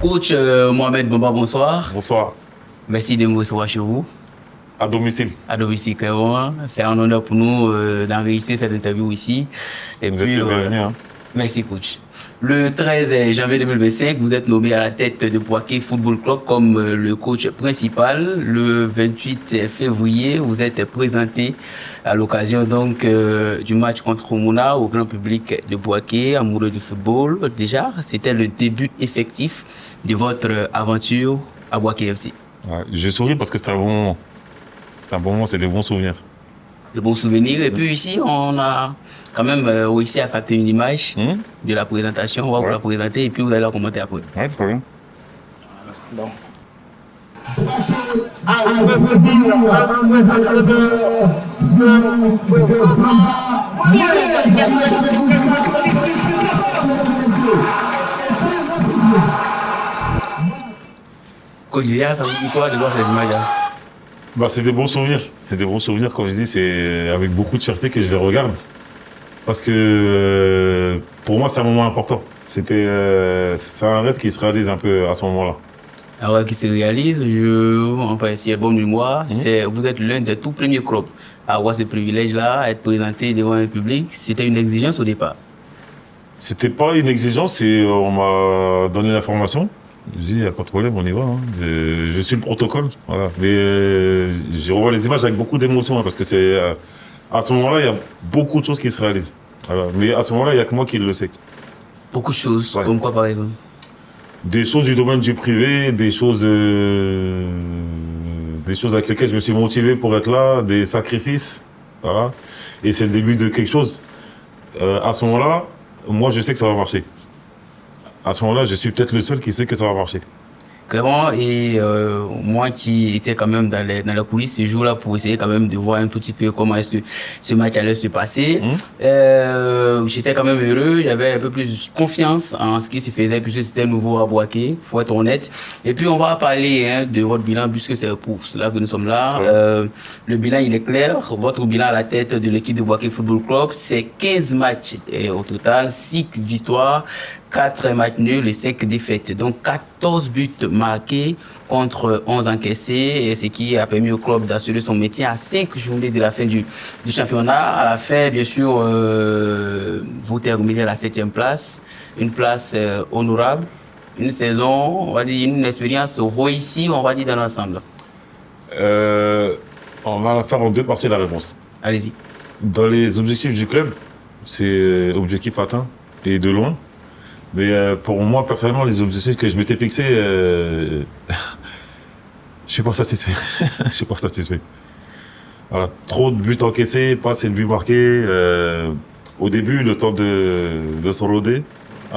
Coach Mohamed Bamba, bonsoir. Bonsoir. Merci de me recevoir chez vous. À domicile. À domicile, clairement. C'est un honneur pour nous d'enregistrer cette interview ici. Et vous êtes le bienvenu. Merci, coach. Le 13 janvier 2025, vous êtes nommé à la tête de Bouaké Football Club comme le coach principal. Le 28 février, vous êtes présenté à l'occasion donc du match contre Mouna au grand public de Bouaké, amoureux du football. Déjà, c'était le début effectif de votre aventure à Bouaké FC. Ouais, je souris parce que c'était un bon moment. C'est un bon moment, c'est des bons souvenirs. De bons souvenirs. Et puis ici, on a quand même réussi à capter une image de la présentation. On va vous la présenter et puis vous allez la commenter après. Ouais, très bien. Bon. Coach Dia, ça vous dit quoi de voir ces images-là? Bah, c'est des bons souvenirs. C'est des bons souvenirs, comme je dis, c'est avec beaucoup de fierté que je les regarde. Parce que pour moi, c'est un moment important. C'est un rêve qui se réalise un peu à ce moment-là. Un rêve qui se réalise, enfin, si j'ai bonne mémoire, vous êtes l'un des tout premiers clubs à avoir ce privilège-là, à être présenté devant un public. C'était une exigence au départ? C'était pas une exigence, on m'a donné l'information. Je dis, il n'y a pas de problème, on y va. Hein. Je suis le protocole. Voilà. Mais je revois les images avec beaucoup d'émotion, parce que c'est à ce moment-là, il y a beaucoup de choses qui se réalisent. Voilà. Mais à ce moment-là, il n'y a que moi qui le sais. Beaucoup de choses, comme quoi par exemple? Des choses du domaine du privé, des choses avec lesquelles je me suis motivé pour être là, des sacrifices. Voilà. Et c'est le début de quelque chose. À ce moment-là, moi, je sais que ça va marcher. À ce moment-là, je suis peut-être le seul qui sait que ça va marcher. Clairement, et moi qui étais quand même dans la coulisse ce jour-là pour essayer quand même de voir un tout petit peu comment est-ce que ce match allait se passer, j'étais quand même heureux, j'avais un peu plus confiance en ce qui se faisait puisque c'était nouveau à Bouaké, faut être honnête. Et puis on va parler de votre bilan puisque c'est pour cela que nous sommes là. Le bilan, il est clair. Votre bilan à la tête de l'équipe de Bouaké Football Club, c'est 15 matchs au total, 6 victoires, 4 matchs nuls et 5 défaites. Donc 14 buts marqués contre 11 encaissés, et ce qui a permis au club d'assurer son maintien à 5 journées de la fin du championnat. À la fin, bien sûr, vous terminez à la 7e place, une place honorable, une saison, on va dire une expérience réussie, on va dire dans l'ensemble. On va la faire en deux parties la réponse. Allez-y. Dans les objectifs du club, c'est objectif atteint et de loin. Mais pour moi, personnellement, les objectifs que je m'étais fixés, je suis pas satisfait. Je suis pas satisfait. Voilà. Trop de buts encaissés, pas assez de buts marqués. Au début, le temps de se roder.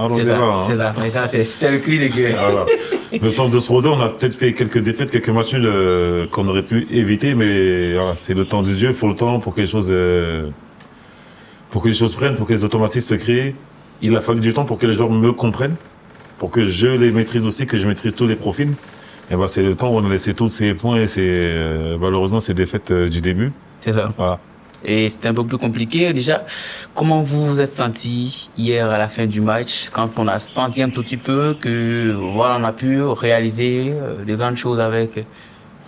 C'est ça, c'est ça. Et ça, c'était le cri de guerre. Voilà. Le temps de se roder, on a peut-être fait quelques défaites, quelques matchs nuls qu'on aurait pu éviter, mais voilà, c'est le temps du Dieu. Il faut le temps pour que les choses prennent, pour que les automatismes se créent. Il a fallu du temps pour que les gens me comprennent, pour que je les maîtrise aussi, que je maîtrise tous les profils. Et ben c'est le temps où on a laissé tous ces points et malheureusement ces défaites du début. C'est ça. Voilà. Et c'était un peu plus compliqué déjà. Comment vous vous êtes senti hier à la fin du match, quand on a senti un tout petit peu que voilà, on a pu réaliser de grandes choses avec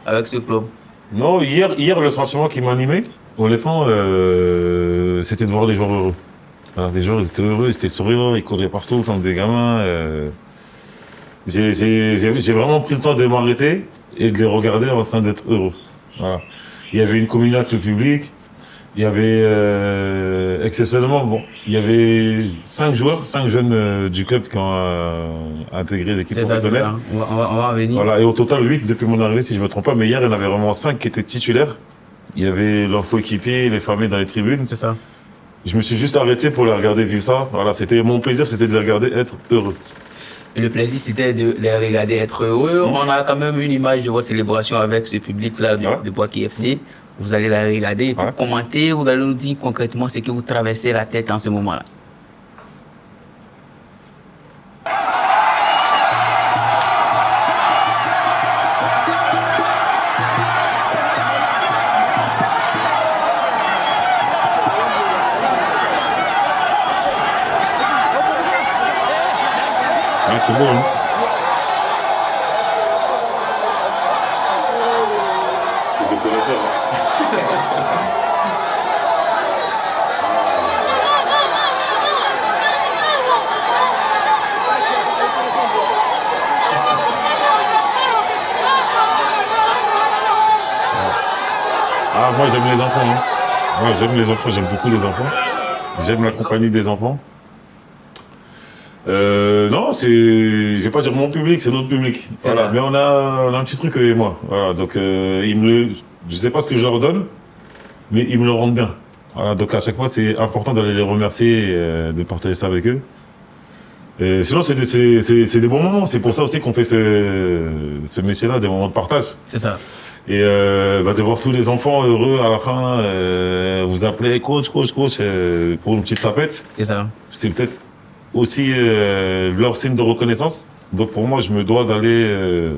ce club? Non, hier le sentiment qui m'animait, honnêtement, c'était de voir les gens heureux. Alors, les gens, ils étaient heureux, ils étaient souriants, ils couraient partout comme des gamins. J'ai vraiment pris le temps de m'arrêter et de les regarder en train d'être heureux. Voilà. Il y avait une communion avec le public. Il y avait exceptionnellement, il y avait 5 joueurs, 5 jeunes du club qui ont intégré l'équipe professionnelle. C'est ça. On va en venir. Voilà, et au total 8 depuis mon arrivée, si je me trompe pas. Mais hier, il y en avait vraiment 5 qui étaient titulaires. Il y avait leurs coéquipiers, les familles dans les tribunes. C'est ça. Je me suis juste arrêté pour les regarder vivre ça. Voilà, mon plaisir, c'était de les regarder être heureux. Et le plaisir, c'était de les regarder être heureux. On a quand même une image de votre célébration avec ce public-là de Bouaké FC. Vous allez la regarder et pour commenter, vous allez nous dire concrètement ce que vous traversez la tête en ce moment-là. C'est beau, hein? bien sûr. Ah, moi j'aime les enfants. Hein. Moi j'aime les enfants, j'aime beaucoup les enfants. J'aime la compagnie des enfants. Non, je vais pas dire mon public, c'est notre public. Voilà. Mais on a un petit truc eux et moi. Voilà. Donc je sais pas ce que je leur donne, mais ils me le rendent bien. Voilà. Donc à chaque fois c'est important d'aller les remercier, de partager ça avec eux. Et sinon c'est des bons moments. C'est pour ça aussi qu'on fait ce métier-là, des moments de partage. C'est ça. Et de voir tous les enfants heureux à la fin, vous appelez coach pour une petite tapette. C'est ça. C'est peut-être aussi leur signe de reconnaissance. Donc pour moi, je me dois d'aller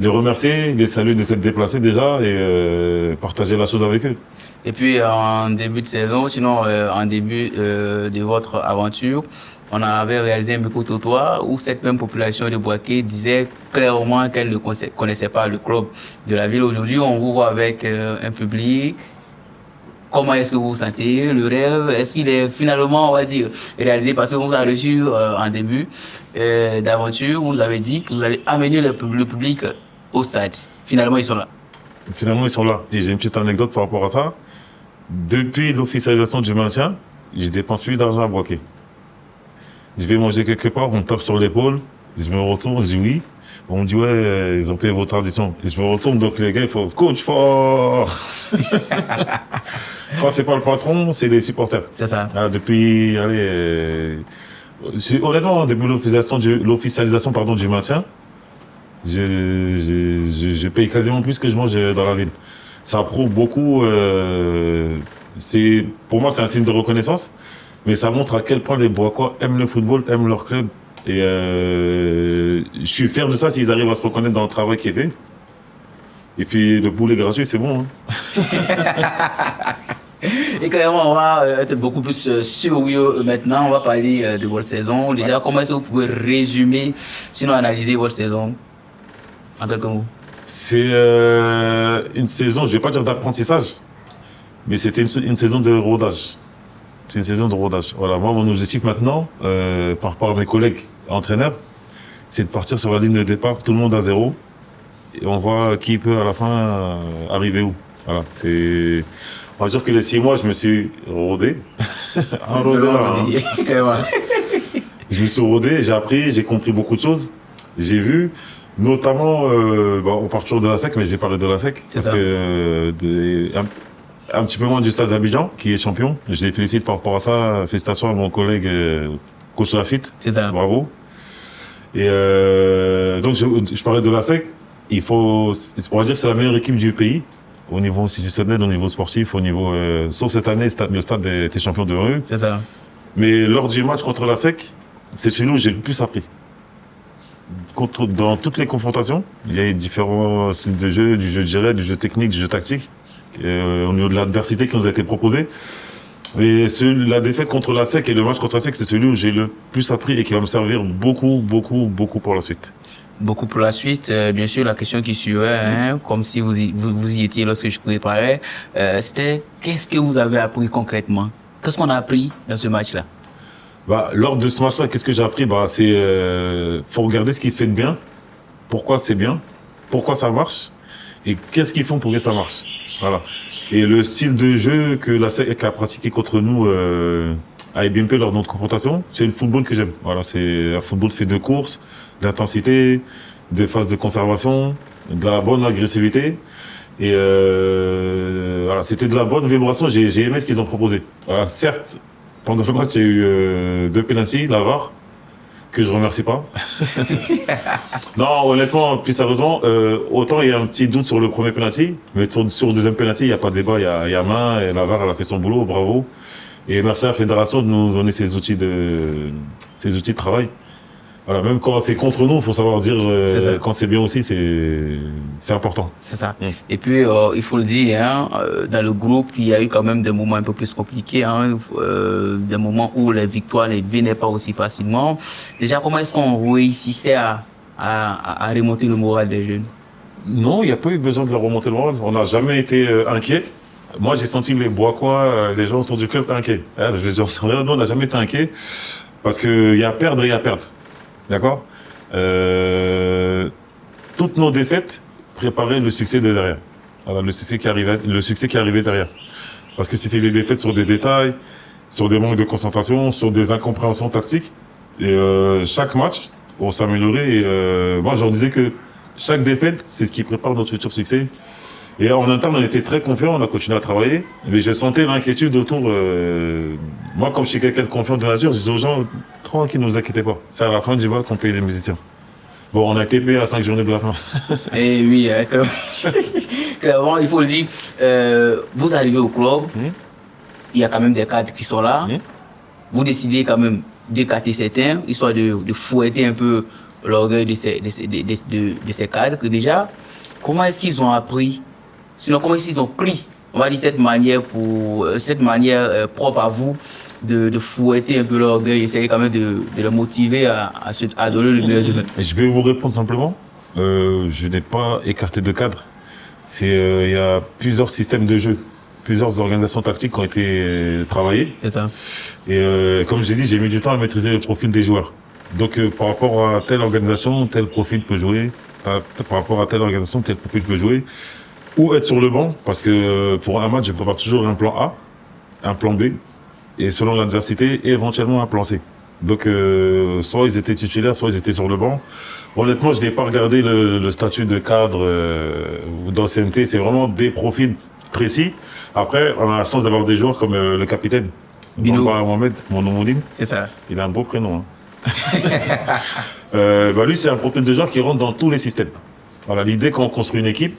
les remercier, les saluer de s'être déplacés déjà et partager la chose avec eux. Et puis en début de saison, sinon en début de votre aventure, on avait réalisé un micro-trottoir où cette même population de Boaké disait clairement qu'elle ne connaissait pas le club de la ville. Aujourd'hui, on vous voit avec un public. Comment est-ce que vous vous sentez? Le rêve, est-ce qu'il est finalement, on va dire, réalisé? Parce qu'on vous a reçu en début d'aventure, vous nous avez dit que vous allez amener le public au stade. Finalement, ils sont là. Finalement, ils sont là. J'ai une petite anecdote par rapport à ça. Depuis l'officialisation du maintien, je dépense plus d'argent à Boaké. Je vais manger quelque part, on me tape sur l'épaule, je me retourne, je dis oui. On me dit ouais, ils ont payé vos traditions. Et je me retourne, donc les gars, il faut coach fort. Quand c'est pas le patron, c'est les supporters. C'est ça. Depuis, honnêtement, depuis l'officialisation du maintien, je paye quasiment plus que je mange dans la ville. Ça prouve beaucoup. Pour moi, c'est un signe de reconnaissance. Mais ça montre à quel point les Boakois aiment le football, aiment leur club. Et je suis fier de ça s'ils arrivent à se reconnaître dans le travail qui est fait. Et puis le poulet gratuit, c'est bon. Hein. Et clairement, on va être beaucoup plus sérieux maintenant. On va parler de votre saison. Déjà, comment est-ce que vous pouvez résumer, sinon analyser votre saison en quelques mots? C'est une saison, je vais pas dire d'apprentissage, mais c'était une saison de rodage. C'est une saison de rodage. Voilà, moi, mon objectif maintenant, par rapport à mes collègues entraîneurs, c'est de partir sur la ligne de départ, tout le monde à zéro, et on voit qui peut à la fin arriver où. Voilà, on va dire que les 6 mois, je me suis rodé. Je me suis rodé, j'ai appris, j'ai compris beaucoup de choses. J'ai vu, notamment, on part toujours de la SEC, mais je vais parler de la SEC. Parce que un petit peu moins du stade d'Abidjan, qui est champion. Je les félicite par rapport à ça. Félicitations à mon collègue coach Lafitte. C'est ça. Bravo. Et donc je parlais de la SEC. On va dire que c'est la meilleure équipe du pays, au niveau institutionnel, au niveau sportif, au niveau sauf cette année, le stade était champion de rue. C'est ça. Mais lors du match contre la SEC, c'est celui où j'ai le plus appris. Dans toutes les confrontations, il y a différents styles de jeu, du jeu direct, du jeu technique, du jeu tactique. Au niveau de l'adversité qui nous a été proposée. Mais la défaite contre la SEC et le match contre la SEC, c'est celui où j'ai le plus appris et qui va me servir beaucoup pour la suite. Beaucoup pour la suite. Bien sûr, la question qui suivait, comme si vous y étiez lorsque je préparais, c'était qu'est-ce que vous avez appris concrètement? Qu'est-ce qu'on a appris dans ce match-là? Lors de ce match-là, qu'est-ce que j'ai appris? Faut regarder ce qui se fait de bien, pourquoi c'est bien, pourquoi ça marche, et qu'est-ce qu'ils font pour que ça marche. Voilà. Et le style de jeu que la SEC a pratiqué contre nous à IBMP lors de notre confrontation, c'est le football que j'aime. Voilà, c'est un football fait de courses, d'intensité, de phases de conservation, de la bonne agressivité. Et voilà, c'était de la bonne vibration. J'ai aimé ce qu'ils ont proposé. Voilà, certes, pendant le match, il y a eu 2 pénaltys, la VAR, que je remercie pas. Non, honnêtement, plus sérieusement, autant il y a un petit doute sur le premier penalty, mais sur le deuxième penalty, il n'y a pas de débat, il y a main, et la VAR, elle a fait son boulot, bravo. Et merci à la fédération de nous donner ces outils de travail. Voilà, même quand c'est contre nous, il faut savoir dire quand c'est bien aussi, c'est important. C'est ça. Et puis, il faut le dire, dans le groupe, il y a eu quand même des moments un peu plus compliqués, des moments où les victoires ne venaient pas aussi facilement. Déjà, comment est-ce qu'on réussissait à remonter le moral des jeunes? Non, il n'y a pas eu besoin de leur remonter le moral. On n'a jamais été inquiets. Moi, j'ai senti les Boakois, les gens autour du club inquiets. Hein, je veux dire, nous, on n'a jamais été inquiets parce qu'il y a à perdre et il y a à perdre. D'accord. Toutes nos défaites préparaient le succès de derrière. Voilà, le succès qui arrivait derrière. Parce que c'était des défaites sur des détails, sur des manques de concentration, sur des incompréhensions tactiques. Et chaque match, on s'améliorait. Et moi, j'en disais que chaque défaite, c'est ce qui prépare notre futur succès. Et en interne, on était très confiants, on a continué à travailler. Mais je sentais l'inquiétude autour. Moi, comme je suis quelqu'un de confiant de nature, je disais aux gens, tranquille, ne vous inquiétez pas. C'est à la fin du bal qu'on paye les musiciens. Bon, on a été payé à 5 journées de la fin. Et oui, clairement, il faut le dire. Vous arrivez au club, il y a quand même des cadres qui sont là. Vous décidez quand même d'écarter certains, histoire de fouetter un peu l'orgueil de ces cadres. Déjà, comment est-ce qu'ils ont appris, sinon comment est-ce qu'ils ont pris, on va dire, cette manière propre à vous de fouetter un peu l'orgueil, essayer quand même de le motiver à donner le meilleur d'eux-mêmes. Je vais vous répondre simplement. Je n'ai pas écarté de cadre. Il y a plusieurs systèmes de jeu, plusieurs organisations tactiques qui ont été travaillées. C'est ça. Et comme j'ai dit, j'ai mis du temps à maîtriser le profil des joueurs. Donc par rapport à telle organisation, tel profil peut jouer. Par rapport à telle organisation, tel profil peut jouer. Ou être sur le banc, parce que pour un match, je prépare toujours un plan A, un plan B, et selon l'adversité, éventuellement un plan C. Donc soit ils étaient titulaires, soit ils étaient sur le banc. Honnêtement, je n'ai pas regardé le statut de cadre ou d'ancienneté, c'est vraiment des profils précis. Après, on a la chance d'avoir des joueurs comme le capitaine, Bino Mohamed, mon homonyme. C'est ça. Il a un beau prénom. Hein. Lui, c'est un profil de joueur qui rentre dans tous les systèmes. Voilà, l'idée quand on construit une équipe,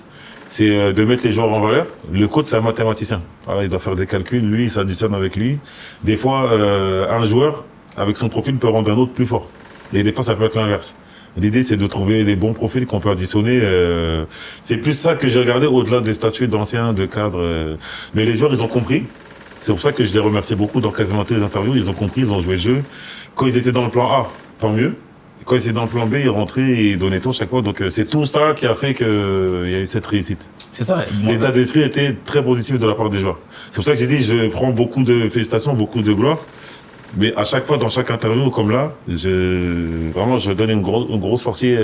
c'est de mettre les joueurs en valeur. Le coach, c'est un mathématicien. Voilà, il doit faire des calculs, lui, il s'additionne avec lui. Des fois, un joueur, avec son profil, peut rendre un autre plus fort. Et des fois, ça peut être l'inverse. L'idée, c'est de trouver des bons profils qu'on peut additionner. C'est plus ça que j'ai regardé au-delà des statuts d'anciens, de cadres. Mais les joueurs, ils ont compris. C'est pour ça que je les remercie beaucoup dans quasiment toutes les interviews. Ils ont compris, ils ont joué le jeu. Quand ils étaient dans le plan A, tant mieux. Quand ils étaient dans le plan B, ils rentraient et ils donnaient tout chaque fois. Donc c'est tout ça qui a fait qu'il y a eu cette réussite. C'est ça. L'état d'esprit était très positif de la part des joueurs. C'est pour ça que j'ai dit, je prends beaucoup de félicitations, beaucoup de gloire. Mais à chaque fois, dans chaque interview comme là, je donne une grosse partie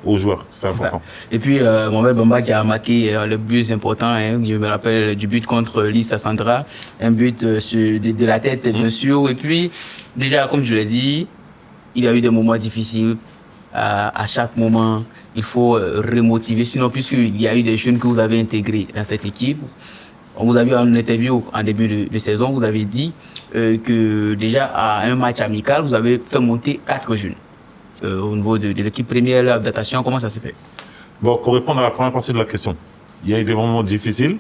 aux joueurs. C'est important. Ça. Et puis, Mohamed Bamba qui a marqué le but important, hein, je me rappelle du but contre Lisa Sandra, un but de la tête, bien sûr. Et puis, déjà, comme je l'ai dit, il y a eu des moments difficiles. À chaque moment, il faut remotiver. Sinon, puisqu'il y a eu des jeunes que vous avez intégrés dans cette équipe, on vous a vu en interview en début de saison, vous avez dit que déjà à un match amical, vous avez fait monter 4 jeunes. Au niveau de l'équipe première, l'adaptation, comment ça s'est fait? Bon, pour répondre à la première partie de la question, il y a eu des moments difficiles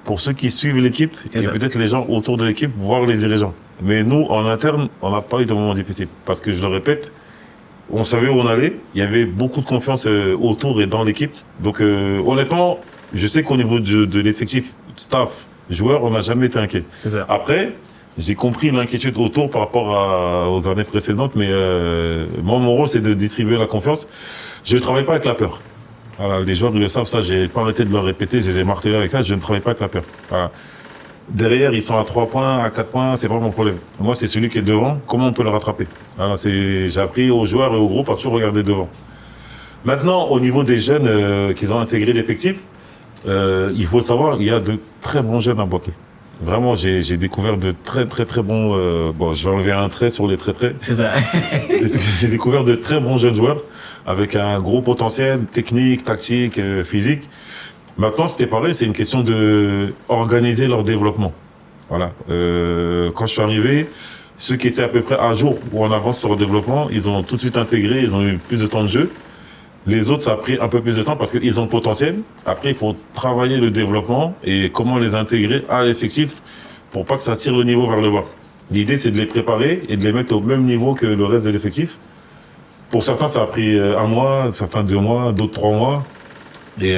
pour ceux qui suivent l'équipe et peut-être les gens autour de l'équipe, voire les dirigeants. Mais nous, en interne, on n'a pas eu de moments difficiles. Parce que je le répète, on savait où on allait, il y avait beaucoup de confiance autour et dans l'équipe. Donc honnêtement, je sais qu'au niveau de l'effectif, staff, joueurs, on n'a jamais été inquiet. C'est ça. Après, j'ai compris l'inquiétude autour par rapport aux années précédentes, mais moi, mon rôle, c'est de distribuer la confiance. Je ne travaille pas avec la peur. Voilà, les joueurs, ils le savent, ça, j'ai pas arrêté de leur répéter, je les ai martelés avec ça, je ne travaille pas avec la peur. Voilà. Derrière, ils sont à 3 points, à 4 points, c'est pas mon problème. Moi, c'est celui qui est devant, comment on peut le rattraper? Voilà, j'ai appris aux joueurs et au groupe à toujours regarder devant. Maintenant, au niveau des jeunes qu'ils ont intégré l'effectif, il faut savoir, il y a de très bons jeunes à Boaké. Vraiment, j'ai découvert de très bons. Bon, j'ai enlevé un trait sur les traits. C'est ça. J'ai découvert de très bons jeunes joueurs avec un gros potentiel technique, tactique, physique. Maintenant, c'était pareil, c'est une question de organiser leur développement. Voilà. Quand je suis arrivé, ceux qui étaient à peu près à jour ou en avance sur le développement, ils ont tout de suite intégré, ils ont eu plus de temps de jeu. Les autres, ça a pris un peu plus de temps parce qu'ils ont le potentiel. Après, il faut travailler le développement et comment les intégrer à l'effectif pour pas que ça tire le niveau vers le bas. L'idée, c'est de les préparer et de les mettre au même niveau que le reste de l'effectif. Pour certains, ça a pris 1 mois, certains 2 mois, d'autres 3 mois. Et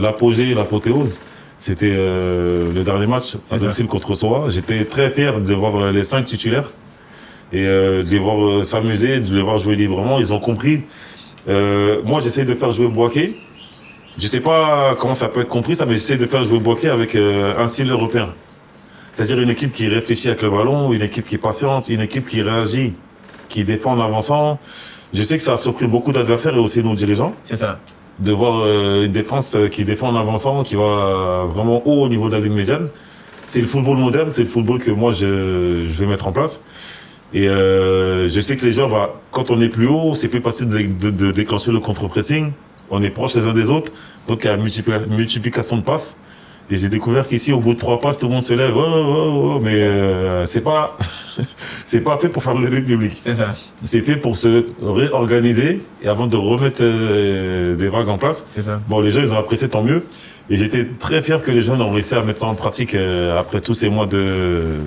l'apogée, l'apothéose, c'était le dernier match à domicile contre Soa. J'étais très fier de voir les 5 titulaires et de les voir s'amuser, de les voir jouer librement. Ils ont compris. Moi, j'essaie de faire jouer Boaké je sais pas comment ça peut être compris ça, mais j'essaie de faire jouer Boaké avec un style européen. C'est-à-dire une équipe qui réfléchit avec le ballon, une équipe qui est patiente, une équipe qui réagit, qui défend en avançant. Je sais que ça a surpris beaucoup d'adversaires et aussi nos dirigeants. C'est ça. De voir une défense qui défend en avançant, qui va vraiment haut au niveau de la ligne médiane. C'est le football moderne, c'est le football que moi je vais mettre en place. Et je sais que les joueurs, bah, quand on est plus haut, c'est plus facile de déclencher le contre-pressing. On est proche les uns des autres, donc il y a une multiplication de passes. Et j'ai découvert qu'ici, au bout de 3 passes, tout le monde se lève, mais c'est pas c'est pas fait pour faire le public. C'est ça. C'est fait pour se réorganiser et avant de remettre des vagues en place. C'est ça. Bon, les gens, ils ont apprécié, tant mieux. Et j'étais très fier que les jeunes ont réussi à mettre ça en pratique après tous ces mois de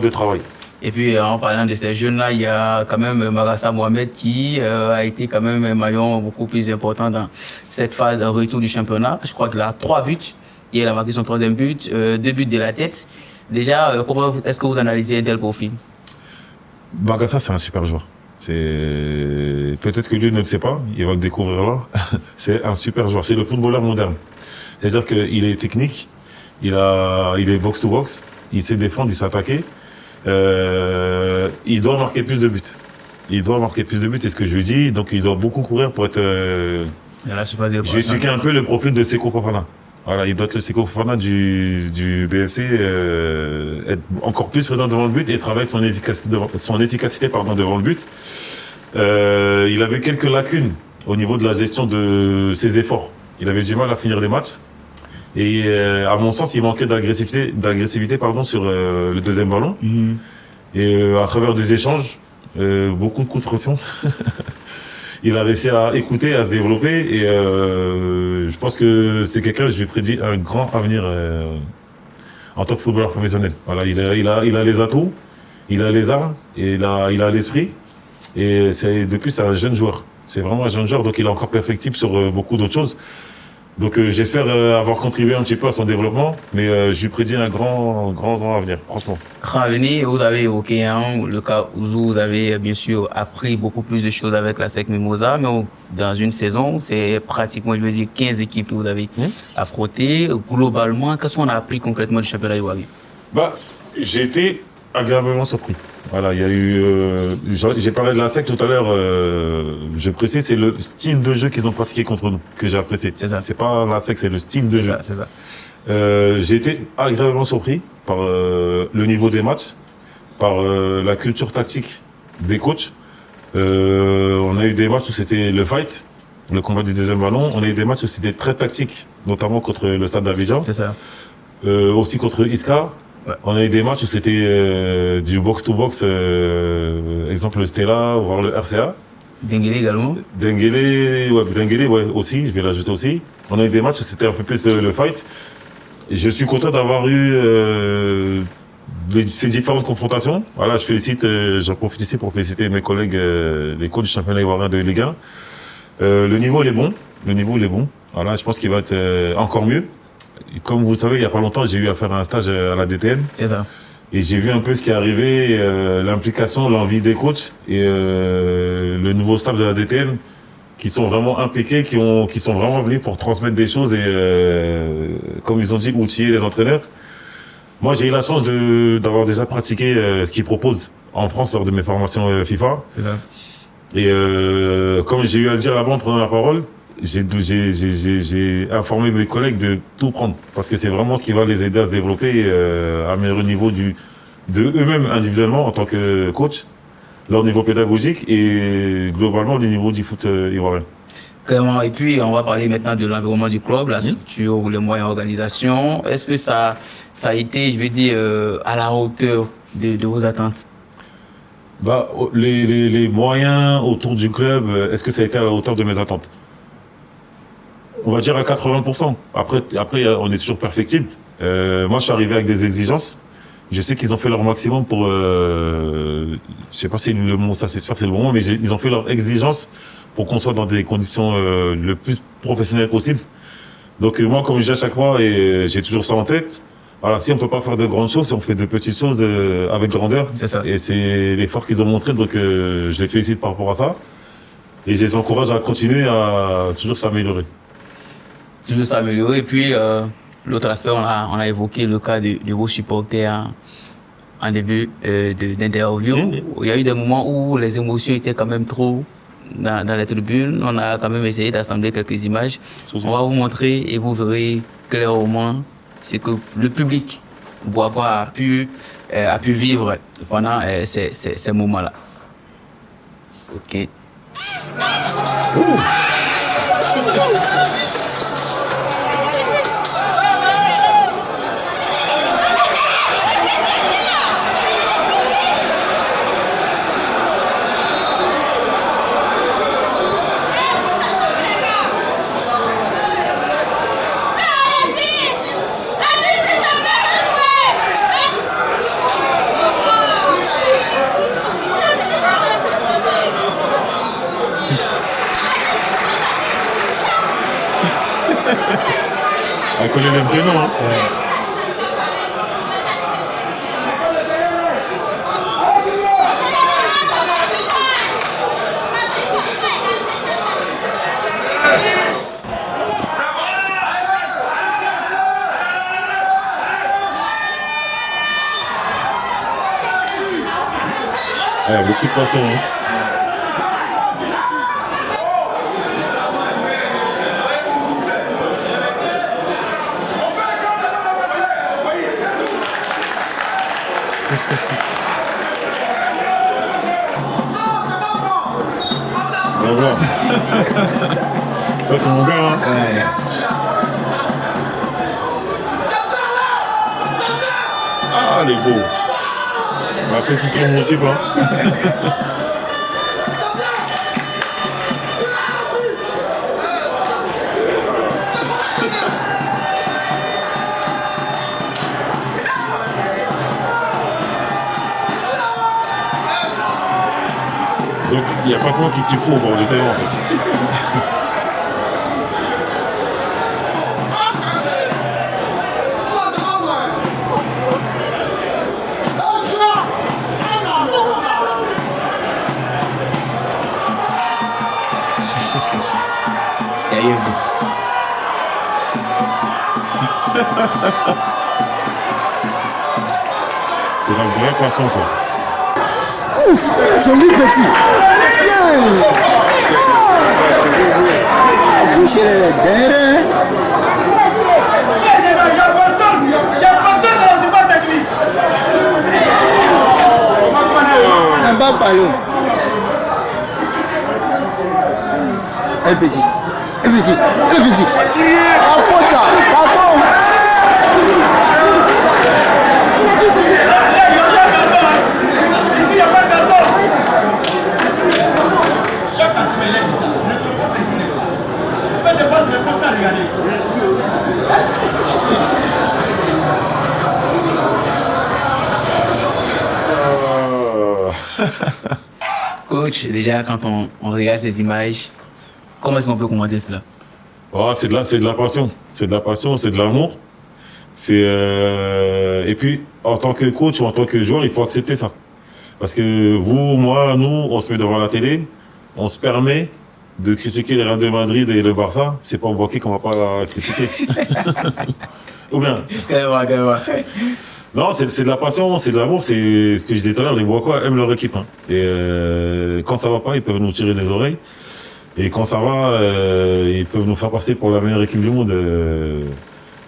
travail. Et puis, en parlant de ces jeunes-là, il y a quand même Marassa Mohamed qui a été quand même un maillon beaucoup plus important dans cette phase de retour du championnat. Je crois qu'il a 3 buts. Il a marqué son 3e but, 2 buts de la tête. Déjà, comment est-ce que vous analysez un tel profil? Marassa, c'est un super joueur. Peut-être que lui ne le sait pas, il va le découvrir là. C'est un super joueur. C'est le footballeur moderne. C'est-à-dire qu'il est technique, il est box to box, il sait défendre, il sait attaquer. Il doit marquer plus de buts. C'est ce que je lui dis. Donc il doit beaucoup courir pour être. Je vais expliquer un peu le profil de Seko Fofana. Voilà, il doit être le Seko Fofana du BFC, être encore plus présent devant le but et travailler son efficacité devant le but. Il avait quelques lacunes au niveau de la gestion de ses efforts. Il avait du mal à finir les matchs. Et à mon sens, il manquait d'agressivité sur le 2e ballon. Mm-hmm. Et à travers des échanges, beaucoup de coups de pression, il a réussi à écouter, à se développer. Et je pense que c'est quelqu'un, je lui prédis un grand avenir en tant que footballeur professionnel. Voilà, il a les atouts, il a les armes, et il a l'esprit. Et depuis, c'est un jeune joueur. C'est vraiment un jeune joueur, donc il est encore perfectible sur beaucoup d'autres choses. Donc j'espère avoir contribué un petit peu à son développement, mais je lui prédis un grand avenir, franchement. Grand avenir, vous avez évoqué le cas où vous avez bien sûr appris beaucoup plus de choses avec la SEC Mimosa, mais dans une saison, c'est pratiquement, je veux dire, 15 équipes que vous avez affrontées. Globalement, qu'est-ce qu'on a appris concrètement du championnat ivoirien? Bah, j'ai été agréablement surpris. Voilà, il y a eu, j'ai parlé de la SEC tout à l'heure, je précise, c'est le style de jeu qu'ils ont pratiqué contre nous que j'ai apprécié. C'est ça. C'est pas la SEC, c'est le style de jeu. C'est ça. J'ai été agréablement surpris par le niveau des matchs, par la culture tactique des coachs. On a eu des matchs où c'était le fight, le combat du 2e ballon. On a eu des matchs où c'était très tactique, notamment contre le Stade d'Abidjan. C'est ça. Aussi contre Isca. Ouais. On a eu des matchs où c'était du box-to-box, exemple le Stella, voire le RCA. Denguele également. Denguele, ouais, aussi, je vais l'ajouter aussi. On a eu des matchs où c'était un peu plus le fight. Et je suis content d'avoir eu ces différentes confrontations. Voilà, j'en profite ici pour féliciter mes collègues, les coachs du championnat ivoirien de Ligue 1. Le niveau, il est bon. Voilà, je pense qu'il va être encore mieux. Comme vous le savez, il y a pas longtemps, j'ai eu à faire un stage à la DTN. C'est ça. Et j'ai vu un peu ce qui est arrivé, l'implication, l'envie des coachs et le nouveau staff de la DTN qui sont vraiment impliqués, qui sont vraiment venus pour transmettre des choses et comme ils ont dit, outiller les entraîneurs. Moi, j'ai eu la chance d'avoir déjà pratiqué ce qu'ils proposent en France lors de mes formations FIFA. C'est ça. Et comme j'ai eu à le dire avant en prenant la parole, j'ai informé mes collègues de tout prendre parce que c'est vraiment ce qui va les aider à se développer, à améliorer le niveau de eux-mêmes individuellement en tant que coach, leur niveau pédagogique et globalement le niveau du foot ivoirien. Clairement. Et puis on va parler maintenant de l'environnement du club, la structure, les moyens d'organisation. Est-ce que ça a été, je veux dire, à la hauteur de vos attentes? Bah, les moyens autour du club, est-ce que ça a été à la hauteur de mes attentes? On va dire à 80%. Après, on est toujours perfectible. Moi, je suis arrivé avec des exigences. Je sais qu'ils ont fait leur maximum pour, je sais pas si le mot satisfaire c'est le bon mot, mais ils ont fait leur exigence pour qu'on soit dans des conditions le plus professionnelles possible. Donc moi, comme je dis à chaque fois, et j'ai toujours ça en tête, voilà, si on peut pas faire de grandes choses, si on fait de petites choses avec grandeur, c'est ça. Et c'est l'effort qu'ils ont montré, donc je les félicite par rapport à ça. Et je les encourage à continuer à toujours s'améliorer. toujours s'améliorer. Et puis, l'autre aspect, on a évoqué le cas de vos supporters en début d'interview. Il y a eu des moments où les émotions étaient quand même trop dans les tribunes. On a quand même essayé d'assembler quelques images. On va vous montrer et vous verrez clairement ce que le public bois-bois a pu vivre pendant ces moments-là. Ok. On connaît les prénoms, hein. Ouais, beaucoup de passion, hein. Ça c'est mon gars, hein. Ouais. Ah les beaux. On a fait supprimer mon type, hein. Donc il n'y a pas que moi qui suis fou au bord du terrain en fait. Il y a eu un but. C'est la vraie passion ça. Ouf, joli petit. Bien. Boucher les derrière. Il y a personne dans la surface technique. Un bas ballon. Un petit. Un petit. Un petit. En faute là. Carton. Ici, il n'y a pas de carton. Chaque année, il a dit ça. Ne te pas faire tourner. Faites des passes, mais pas ça, regardez. Coach, déjà, quand on regarde ces images, comment est-ce qu'on peut commenter cela? Oh, c'est de la passion. C'est de la passion, c'est de l'amour. Et puis, en tant que coach ou en tant que joueur, il faut accepter ça. Parce que vous, moi, nous, on se met devant la télé, on se permet de critiquer le Real de Madrid et le Barça. C'est pas au Boquet qu'on va pas critiquer. Ou bien? Carrément. Non, c'est de la passion, c'est de l'amour, c'est ce que je disais tout à l'heure, les Bois aiment leur équipe, hein. Et quand ça va pas, ils peuvent nous tirer les oreilles. Et quand ça va, ils peuvent nous faire passer pour la meilleure équipe du monde.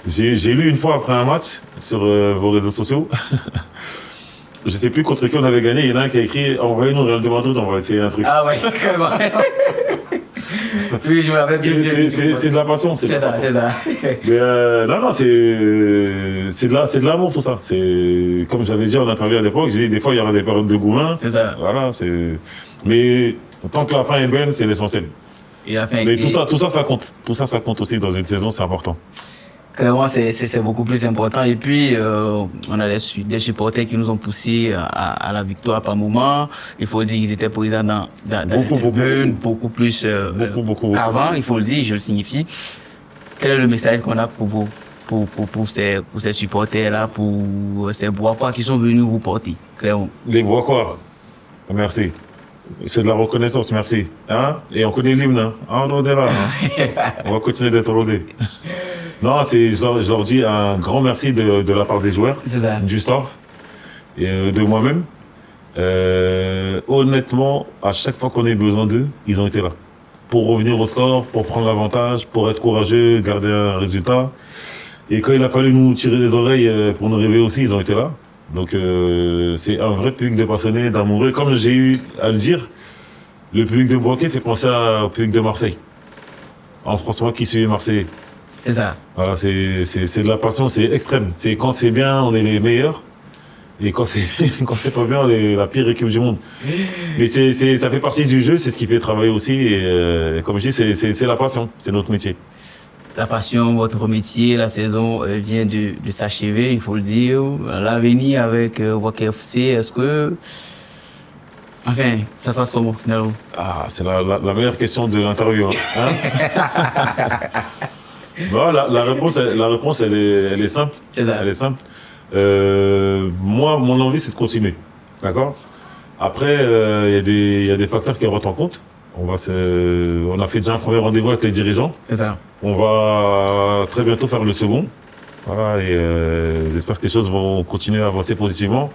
J'ai lu une fois après un match sur vos réseaux sociaux. Je sais plus contre qui on avait gagné, il y en a un qui a écrit envoyez-nous Real de Madrid, on va essayer un truc. Ah ouais, carrément. Oui, je me rappelle. C'est de la passion, c'est ça. Mais non, c'est de l'amour tout ça. C'est comme j'avais dit en interview à l'époque, j'ai dit des fois il y aura des périodes de gouin. C'est ça. Voilà, mais tant que la fin est belle, c'est l'essentiel. Mais tout ça ça compte. Tout ça compte aussi dans une saison, c'est important. Clairement, c'est beaucoup plus important. Et puis, on a des supporters qui nous ont poussés à la victoire par moment. Il faut dire qu'ils étaient présents dans les tribunes, beaucoup plus qu'avant, il faut le dire, je le signifie. Quel est le message qu'on a pour vous, pour ces supporters-là, pour ces Bois qui sont venus vous porter, clairement? Les Bois, merci. C'est de la reconnaissance, merci. Hein? Et on connaît l'hymne, hein? Ah, on est là, hein? On va continuer d'être rodés. Non, je leur dis un grand merci de la part des joueurs, C'est ça. du staff et de moi-même. Honnêtement, à chaque fois qu'on a eu besoin d'eux, ils ont été là. Pour revenir au score, pour prendre l'avantage, pour être courageux, garder un résultat. Et quand il a fallu nous tirer les oreilles pour nous réveiller aussi, ils ont été là. Donc c'est un vrai public de passionnés, d'amoureux. Comme j'ai eu à le dire, le public de Boaké fait penser au public de Marseille. En François qui suit Marseille. C'est ça. Voilà, c'est de la passion, c'est extrême. C'est quand c'est bien, on est les meilleurs. Et quand c'est quand c'est pas bien, on est la pire équipe du monde. Mais ça fait partie du jeu, c'est ce qui fait travailler aussi. Et comme je dis, c'est la passion, c'est notre métier. La passion, votre métier, la saison vient de s'achever, il faut le dire. L'avenir avec Boaké FC, est-ce que... Enfin, ça se passe comment finalement? Ah, c'est la meilleure question de l'interview. Hein. Non, la réponse elle est simple. C'est ça. Elle est simple. Moi, mon envie, c'est de continuer. D'accord? Après, il y a des facteurs qui rentrent en compte. On a fait déjà un premier rendez-vous avec les dirigeants. C'est ça. On va très bientôt faire le second. Voilà, et j'espère que les choses vont continuer à avancer positivement.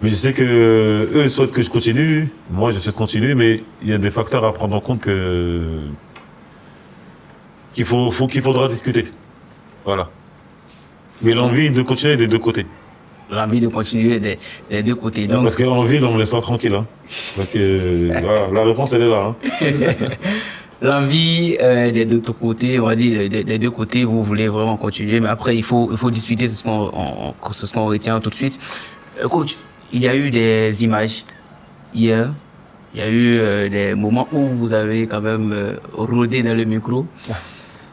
Mais je sais que eux souhaitent que je continue. Moi, je souhaite continuer, mais il y a des facteurs à prendre en compte qu'il faudra discuter. Voilà. Mais l'envie de continuer est des deux côtés. L'envie de continuer des deux côtés. Donc... Parce qu'en ville, on ne me laisse pas tranquille. Hein. Donc, voilà, la réponse, elle est là. Hein. L'envie des deux côtés, on va dire des deux côtés, vous voulez vraiment continuer, mais après il faut discuter ce qu'on retient tout de suite. Coach, il y a eu des images hier, il y a eu des moments où vous avez quand même rôdé dans le micro.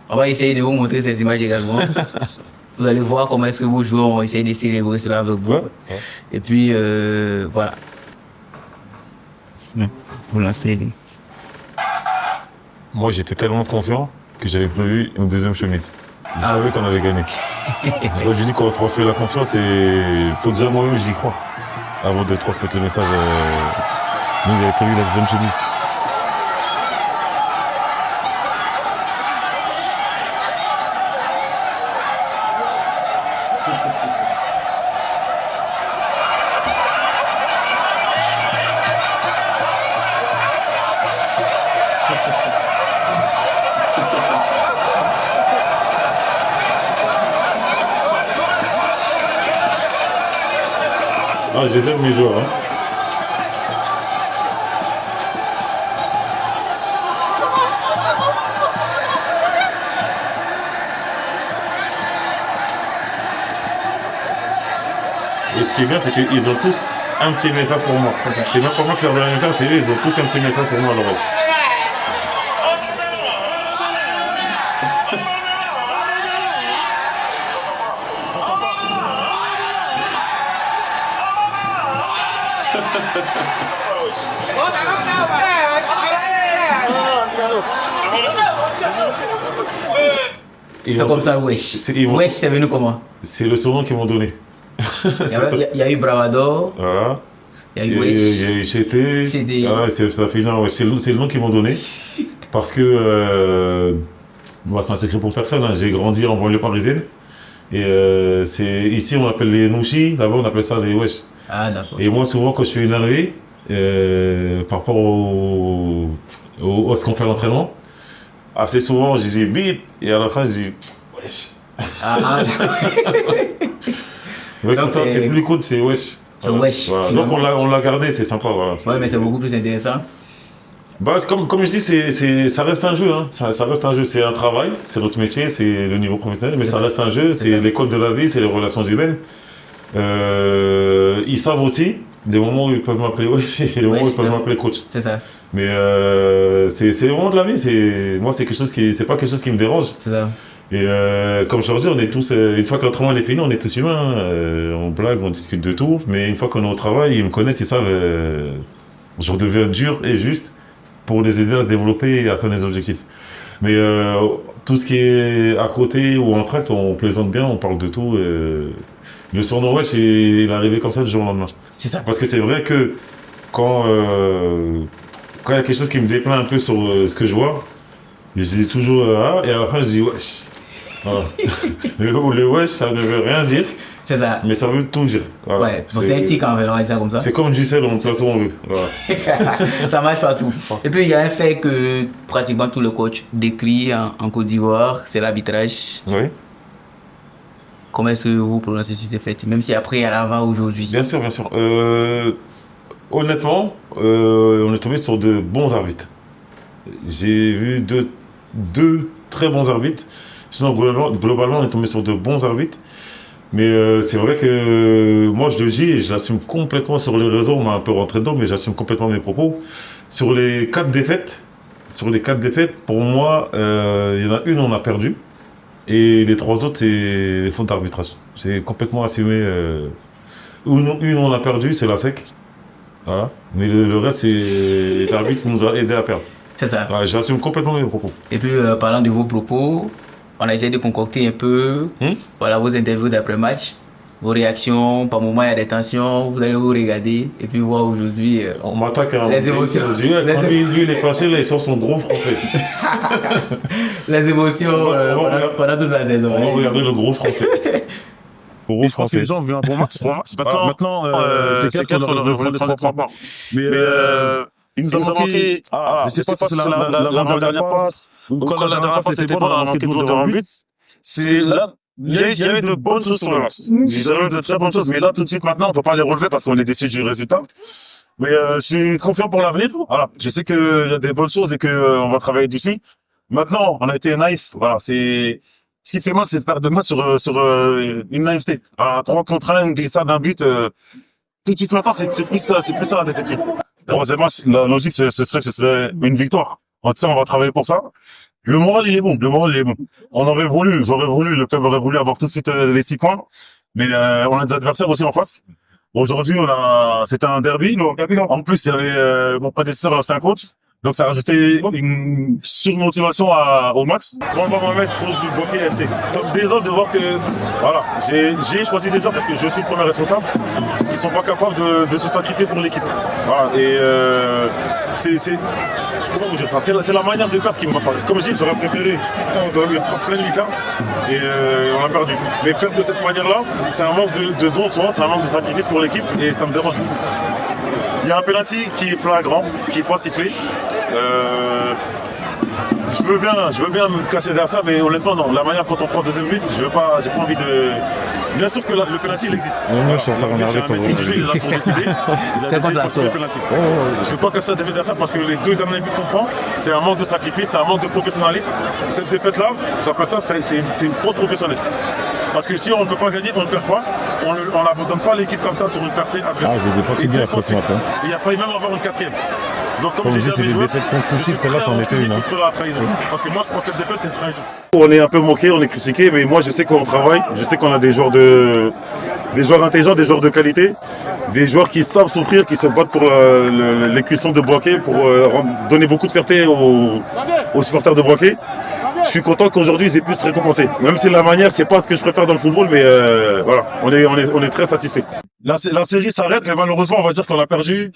On va essayer de vous montrer ces images également. Vous allez voir comment est-ce que vos joueurs ont essayé de célébrer cela avec vous. Ouais. Et puis voilà. Vous lancez. Moi, j'étais tellement confiant que j'avais prévu une deuxième chemise. Je savais qu'on allait gagner. Moi, je dis qu'on transmet la confiance et faut déjà moi-même, j'y crois. Avant de transmettre le message, nous, il avait prévu la deuxième chemise. Ah, je les aime mes joueurs. Hein. Et ce qui est bien, c'est qu'ils ont tous un petit message pour moi. C'est même pas moi qui leur donne un message, c'est eux, ils ont tous un petit message pour moi à l'oreille. C'est comme ça, wesh. Wesh, c'est venu comment? C'est le surnom qu'ils m'ont donné. Il y a eu Bravador. Voilà. Il y a eu wesh. Il y a eu Chété. Voilà, ça fait genre, ouais, c'est le nom qu'ils m'ont donné. Parce que moi, c'est un secret pour personne. Hein. J'ai grandi en banlieue parisienne. Et ici, on appelle les nouchis. Là-bas, on appelle ça les wesh. Ah, d'accord. Et moi, souvent, quand je suis énervé, par rapport à ce qu'on fait à l'entraînement, assez souvent, je dis bip, et à la fin, je dis wesh. Ah, Donc, comme ça, c'est plus cool, c'est wesh. C'est wesh. Voilà. Donc, on l'a gardé, c'est sympa. Voilà. Ouais, mais c'est beaucoup plus intéressant. Bah, comme je dis, ça reste un jeu. Hein. Ça reste un jeu, c'est un travail, c'est notre métier, c'est le niveau professionnel, mais ça reste un jeu, c'est l'école de la vie, c'est les relations humaines. Ils savent aussi des moments où ils peuvent m'appeler wesh et des moments où ils peuvent m'appeler coach. C'est ça. Mais c'est vraiment de la vie. Moi, c'est pas quelque chose qui me dérange. C'est ça. Et comme je leur dis, on est tous, une fois que l'entraînement est fini, on est tous humains. On blague, on discute de tout. Mais une fois qu'on est au travail, ils me connaissent, ils savent. Je deviens dur et juste pour les aider à se développer et à atteindre les objectifs. Mais tout ce qui est à côté ou en tract, on plaisante bien, on parle de tout. Le surnom wesh, il est arrivé comme ça du jour au lendemain. C'est ça. Parce que c'est vrai que quand quand il y a quelque chose qui me déplaît un peu sur ce que je vois, je dis toujours ah, et à la fin je dis wesh. Voilà. Le wesh, ça ne veut rien dire, C'est ça. mais ça veut tout dire. Voilà. Ouais, donc c'est un tic en fait, on va dire ça comme ça. C'est comme du sel, on place où on veut. Voilà. Ça marche partout. Et puis il y a un fait que pratiquement tous les coachs décrient en Côte d'Ivoire, c'est l'arbitrage. Oui. Comment est-ce que vous prononcez sur ces faits, même si après il y a la VAR aujourd'hui? Bien sûr, bien sûr. Honnêtement, on est tombé sur de bons arbitres. J'ai vu deux très bons arbitres. Sinon, globalement, on est tombé sur de bons arbitres. Mais c'est vrai que moi, je le dis et je l'assume complètement sur les réseaux. On m'a un peu rentré dedans, mais j'assume complètement mes propos. Sur les 4 défaites, pour moi, il y en a une, on a perdu. Et les 3 autres, c'est des fautes d'arbitrage. C'est complètement assumé. Une, on a perdu, c'est la SEC. Voilà. Mais le reste, c'est l'arbitre qui nous a aidé à perdre. C'est ça. Ouais, j'assume complètement mes propos. Et puis parlant de vos propos, on a essayé de concocter un peu voilà, vos interviews d'après-match, vos réactions. Par moments, il y a des tensions, vous allez vous regarder et puis voir aujourd'hui On m'attaque à les émotions. Quand lui, il est fâché, là, il sort son gros français. Les émotions pendant toute la saison. On va regarder le gros français. Je pense que les gens viennent pour Max. Maintenant, c'est clair qu'on aurait voulu prendre 3 points. Mais il nous a manqué. Je sais pas si c'est la dernière passe ou quand la dernière passe était bonne, on a manqué de droit en but. C'est là, il y a eu de bonnes choses sur le match. Il y a eu de très bonnes choses, mais là, tout de suite, maintenant, on peut pas les relever parce qu'on est déçu du résultat. Mais je suis confiant pour l'avenir. Voilà, je sais qu'il y a des bonnes choses et que on va travailler dessus. Maintenant, on a été naïf. Voilà, c'est ce qui fait mal, c'est de perdre de match sur une naïveté. À 3 contre 1, une glissade d'un but. Tout de suite maintenant, c'est plus ça la déception. Troisième match, la logique, ce serait une victoire. En tout cas, on va travailler pour ça. Le moral, il est bon. J'aurais voulu, le club aurait voulu avoir tout de suite les 6 points. Mais on a des adversaires aussi en face. Aujourd'hui, c'était un derby. En plus, il y avait mon prédécesseur, c'est un coach. Donc ça a rajouté une surmotivation au max. On va me mettre pour du Bokeh FC. Ça me désole de voir que, voilà, j'ai choisi des gens parce que je suis le premier responsable, qui sont pas capables de se sacrifier pour l'équipe. Voilà, et comment vous dire ça? C'est la manière de perdre ce qui m'a parlé. Comme je dis, j'aurais préféré prendre une frappe pleine lucas et on a perdu. Mais perdre de cette manière-là, c'est un manque de don de soi, c'est un manque de sacrifice pour l'équipe et ça me dérange beaucoup. Il y a un penalty qui est flagrant, qui n'est pas sifflé. Je veux bien me cacher derrière ça, mais honnêtement, non. La manière quand on prend deuxième but, j'ai pas envie de. Bien sûr que le penalty, il existe. Moi, je suis en train de regarder pour il est là pour décider. Il a décidé de passer le penalty. Je veux pas cacher la défaite derrière ça parce que les 2 derniers buts qu'on prend, c'est un manque de sacrifice, c'est un manque de professionnalisme. Cette défaite-là, j'appelle ça, c'est une faute professionnelle. Parce que si on ne peut pas gagner, on ne perd pas. On n'abandonne pas l'équipe comme ça sur une percée adverse. Ah, je vous ai pas suivi la faute ce matin. Il n'y a pas eu même avoir une 4e. Donc comme j'ai c'est jamais des joué, défaites je constructives, suis celle-là, prêt c'en à était enquêter une, hein. contre la trahison. Parce que moi, je pense que cette défaite, c'est une trahison. On est un peu moqué, on est critiqué, mais moi, je sais qu'on travaille. Je sais qu'on a des joueurs intelligents, des joueurs de qualité, des joueurs qui savent souffrir, qui se battent pour les cuissons de Bokeh, pour donner beaucoup de fierté aux supporters de Bokeh. Je suis content qu'aujourd'hui ils aient pu se récompenser. Même si la manière, c'est pas ce que je préfère dans le football, mais voilà, on est très satisfait. La série s'arrête, mais malheureusement, on va dire qu'on a perdu.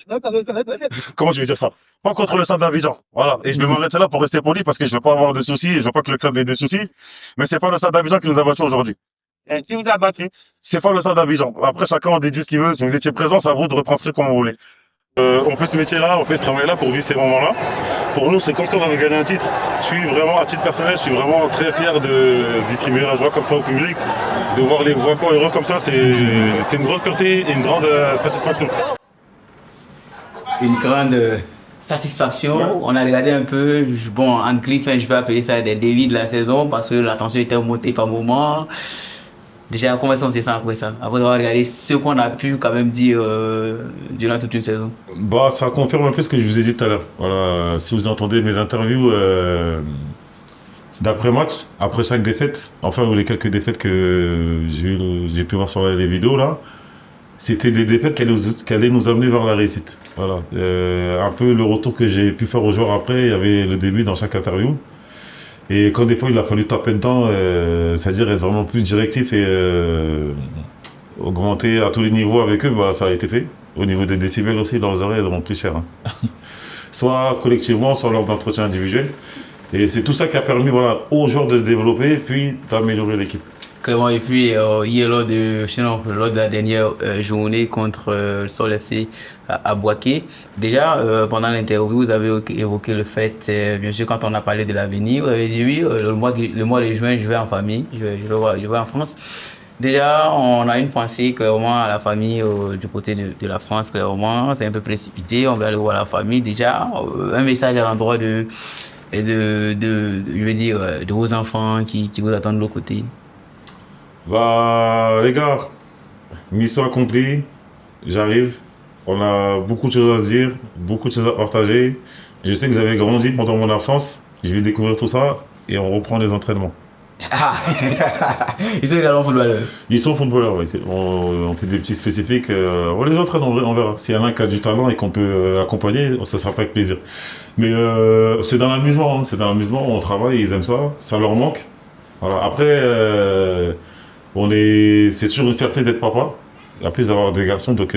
Comment je vais dire ça? Pas contre le Stade d'Abidjan. Voilà. Et je vais m'arrêter là pour rester poli parce que je veux pas avoir de soucis, et je veux pas que le club ait de soucis. Mais c'est pas le Stade d'Abidjan qui nous a battus aujourd'hui. Et qui vous a battu? C'est pas le Stade d'Abidjan. Après, chacun en déduit ce qu'il veut. Si vous étiez présent, c'est à vous de retranscrire comme vous voulez. On fait ce métier-là, on fait ce travail-là pour vivre ces moments-là. Pour nous, c'est comme si on avait gagné un titre. Je suis vraiment, à titre personnel, je suis vraiment très fier de distribuer la joie comme ça au public. De voir les Boacois heureux comme ça, c'est une grande fierté et une grande satisfaction. Une grande satisfaction. On a regardé un peu, bon, en cliff, je vais appeler ça des délis de la saison parce que la tension était montée par moment. Déjà, comment est-ce qu'on s'est senti après ça? Après avoir regardé ce qu'on a pu quand même dire durant toute une saison. Bah, ça confirme un peu ce que je vous ai dit tout à l'heure. Voilà, si vous entendez mes interviews d'après-match, après chaque défaite, enfin, ou les quelques défaites que j'ai pu voir sur les vidéos là, c'était des défaites qui allaient nous amener vers la réussite. Voilà. Un peu le retour que j'ai pu faire aux joueurs après, il y avait le début dans chaque interview. Et quand des fois il a fallu taper dedans, c'est-à-dire être vraiment plus directif et augmenter à tous les niveaux avec eux, bah, ça a été fait. Au niveau des décibels aussi, leurs oreilles ont pris cher. Hein. soit collectivement, soit lors d'entretiens individuels. Et c'est tout ça qui a permis voilà, aux joueurs de se développer, puis d'améliorer l'équipe. Clairement, et puis hier lors de la dernière journée contre le Sol FC à Boaké, déjà pendant l'interview, vous avez évoqué le fait, bien sûr, quand on a parlé de l'avenir, vous avez dit oui, le mois de juin, je vais en famille, je vais en France. Déjà, on a une pensée clairement à la famille du côté de la France, clairement, c'est un peu précipité, on va aller voir la famille. Déjà, un message à l'endroit je veux dire, de vos enfants qui vous attendent de l'autre côté. Bah, les gars, mission accomplie, j'arrive. On a beaucoup de choses à se dire, beaucoup de choses à partager. Je sais que vous avez grandi pendant mon absence. Je vais découvrir tout ça et on reprend les entraînements. Ah, ils sont également footballeurs. Ils sont footballeurs, oui. On fait des petits spécifiques. On les entraîne, on verra. S'il y en a un qui a du talent et qu'on peut accompagner, ça sera pas avec plaisir. Mais c'est dans l'amusement, hein. C'est dans l'amusement, on travaille, ils aiment ça, ça leur manque. Voilà. Après, c'est toujours une fierté d'être papa. En plus d'avoir des garçons, donc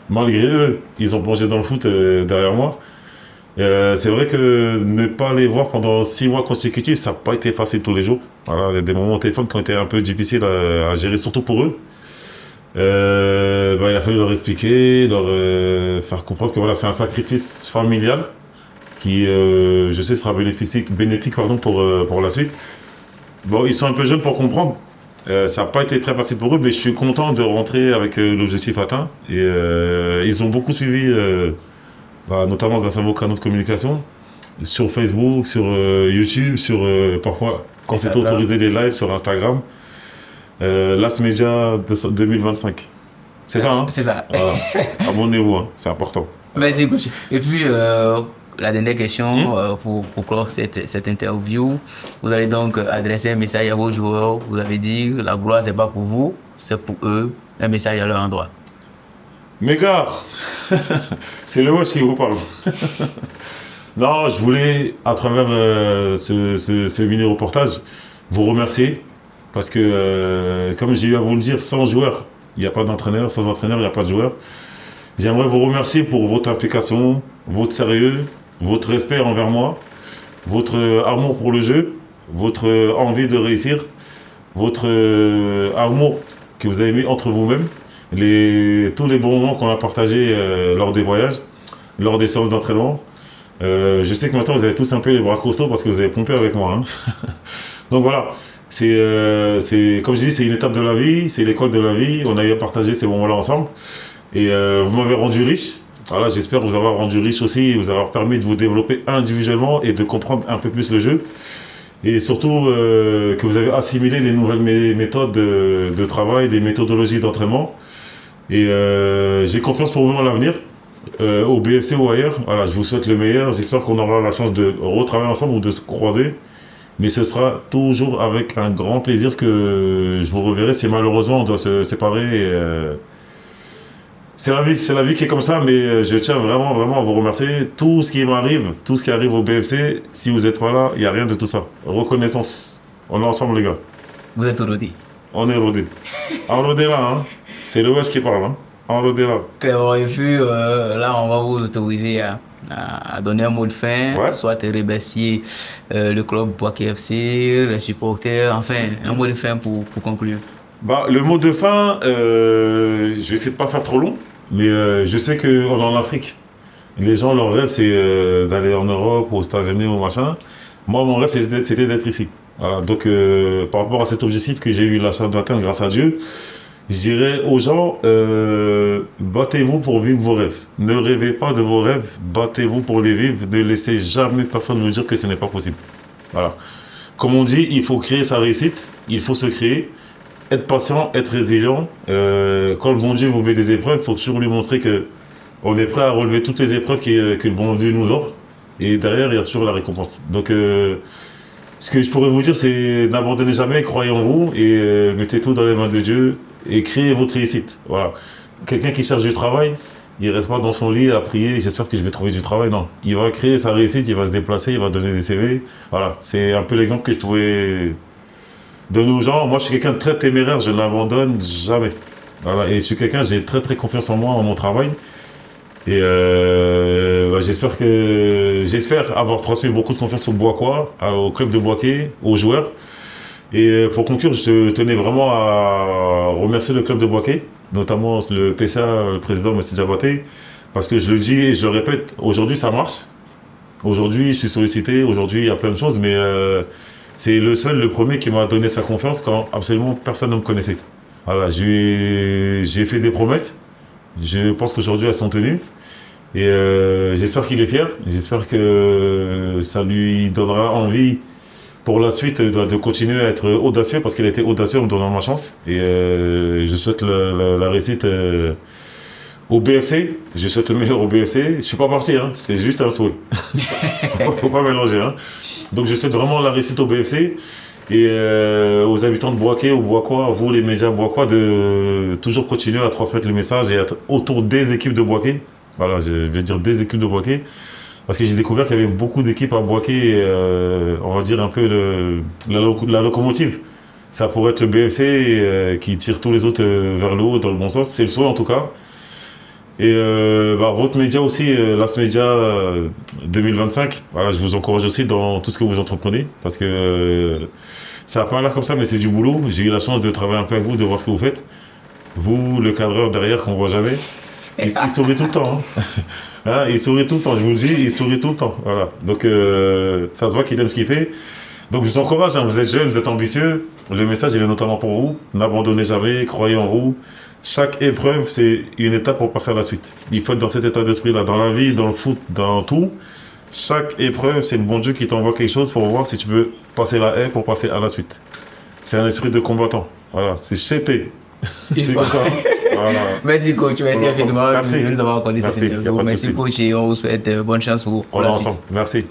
malgré eux, ils ont plongé dans le foot derrière moi. C'est vrai que ne pas les voir pendant 6 mois consécutifs, ça n'a pas été facile tous les jours. Voilà, il y a des moments au téléphone qui ont été un peu difficiles à gérer, surtout pour eux. Il a fallu leur expliquer, leur faire comprendre que voilà, c'est un sacrifice familial qui, je sais, sera bénéfique pour la suite. Bon, ils sont un peu jeunes pour comprendre. Ça n'a pas été très facile pour eux, mais je suis content de rentrer avec l'objectif atteint. Et ils ont beaucoup suivi, notamment grâce à vos canaux de communication, sur Facebook, sur YouTube, sur parfois, quand c'est autorisé, les lives sur Instagram. Last Media 2025. C'est ça, hein? C'est ça. Voilà. Abonnez-vous, hein, c'est important. Merci, coach. Et puis, la dernière question pour clore cette interview. Vous allez donc adresser un message à vos joueurs. Vous avez dit la gloire, c'est pas pour vous, c'est pour eux. Un message à leur endroit. Mes gars, c'est le watch qui vous parle. Non, je voulais, à travers ce mini-reportage, vous remercier. Parce que, comme j'ai eu à vous le dire, sans joueur, il n'y a pas d'entraîneur. Sans entraîneur, il n'y a pas de joueur. J'aimerais vous remercier pour votre implication, votre sérieux, votre respect envers moi, votre amour pour le jeu, votre envie de réussir, votre amour que vous avez mis entre vous-mêmes, tous les bons moments qu'on a partagés lors des voyages, lors des séances d'entraînement. Je sais que maintenant vous avez tous un peu les bras costauds parce que vous avez pompé avec moi. Hein. Donc voilà, c'est comme je dis, c'est une étape de la vie, c'est l'école de la vie. On a eu à partager ces moments-là ensemble. Et vous m'avez rendu riche. Voilà, j'espère vous avoir rendu riche aussi, vous avoir permis de vous développer individuellement et de comprendre un peu plus le jeu. Et surtout que vous avez assimilé les nouvelles méthodes de travail, les méthodologies d'entraînement. Et j'ai confiance pour vous dans l'avenir, au BFC ou ailleurs. Voilà, je vous souhaite le meilleur. J'espère qu'on aura la chance de retravailler ensemble ou de se croiser. Mais ce sera toujours avec un grand plaisir que je vous reverrai. Si malheureusement on doit se séparer. C'est la vie qui est comme ça, mais je tiens vraiment, vraiment à vous remercier. Tout ce qui m'arrive, tout ce qui arrive au BFC, si vous n'êtes pas là, il n'y a rien de tout ça. Reconnaissance. On est ensemble, les gars. Vous êtes rodés. On est rodés. Enrodé là, hein. C'est le West qui parle, hein. Enrodé là. Clairement, et puis là, on va vous autoriser à donner un mot de fin, Ouais. soit remercier le club Boaké FC, les supporters, enfin, un mot de fin pour conclure. Bah, le mot de fin, je vais essayer de pas faire trop long, mais je sais qu'on est en Afrique. Les gens, leur rêve, c'est d'aller en Europe ou aux États-Unis ou machin. Moi, mon rêve, c'était d'être ici. Voilà. Donc, par rapport à cet objectif que j'ai eu la chance d'atteindre grâce à Dieu, je dirais aux gens, battez-vous pour vivre vos rêves. Ne rêvez pas de vos rêves, battez-vous pour les vivre. Ne laissez jamais personne vous dire que ce n'est pas possible. Voilà. Comme on dit, il faut créer sa réussite, il faut se créer. Être patient, être résilient. Quand le bon Dieu vous met des épreuves, il faut toujours lui montrer que on est prêt à relever toutes les épreuves que le bon Dieu nous offre. Et derrière, il y a toujours la récompense. Donc, ce que je pourrais vous dire, c'est n'abandonnez jamais, croyez en vous et mettez tout dans les mains de Dieu et créez votre réussite. Voilà. Quelqu'un qui cherche du travail, il reste pas dans son lit à prier, j'espère que je vais trouver du travail. Non, il va créer sa réussite, il va se déplacer, il va donner des CV. Voilà, c'est un peu l'exemple que je pouvais donner aux gens. Moi, je suis quelqu'un de très téméraire, je ne l'abandonne jamais. Voilà, et je suis quelqu'un, j'ai très très confiance en moi, en mon travail. Et j'espère avoir transmis beaucoup de confiance au Boakois, au club de Boaké, aux joueurs. Et pour conclure, je tenais vraiment à remercier le club de Boaké, notamment le PSA, le président M. Diabaté, parce que je le dis et je le répète, aujourd'hui ça marche. Aujourd'hui je suis sollicité, aujourd'hui il y a plein de choses, mais c'est le premier qui m'a donné sa confiance quand absolument personne ne me connaissait. Voilà, j'ai fait des promesses, je pense qu'aujourd'hui elles sont tenues. Et j'espère qu'il est fier, j'espère que ça lui donnera envie pour la suite de continuer à être audacieux, parce qu'il a été audacieux en me donnant ma chance. Et je souhaite la réussite au BFC, je souhaite le meilleur au BFC. Je suis pas parti, hein, c'est juste un souhait. Faut pas mélanger. Hein. Donc je souhaite vraiment la réussite au BFC. Et aux habitants de Boaké, aux Boakois, vous les médias Boakois, de toujours continuer à transmettre le message et être autour des équipes de Boaké. Voilà, je vais dire des équipes de Boaké, parce que j'ai découvert qu'il y avait beaucoup d'équipes à Boaké, on va dire un peu la locomotive. Ça pourrait être le BFC qui tire tous les autres vers le haut, dans le bon sens. C'est le souhait en tout cas. Et votre média aussi, Last Media 2025, voilà, je vous encourage aussi dans tout ce que vous entreprenez, parce que ça n'a pas l'air comme ça, mais c'est du boulot. J'ai eu la chance de travailler un peu avec vous, de voir ce que vous faites. Vous, le cadreur derrière qu'on voit jamais, il sourit tout le temps. Hein, il sourit tout le temps, je vous le dis, il sourit tout le temps. Voilà. Donc ça se voit qu'il aime ce qu'il fait. Donc je vous encourage, hein, vous êtes jeunes, vous êtes ambitieux. Le message il est notamment pour vous. N'abandonnez jamais, croyez en vous. Chaque épreuve, c'est une étape pour passer à la suite. Il faut être dans cet état d'esprit-là, dans la vie, dans le foot, dans tout. Chaque épreuve, c'est le bon Dieu qui t'envoie quelque chose pour voir si tu peux passer la haie pour passer à la suite. C'est un esprit de combattant. Voilà, c'est chété. C'est comme ça. Voilà. Merci coach, merci infiniment de nous avoir accordé cette Merci, interview. Merci coach et on vous souhaite bonne chance pour On est la ensemble. suite. Merci.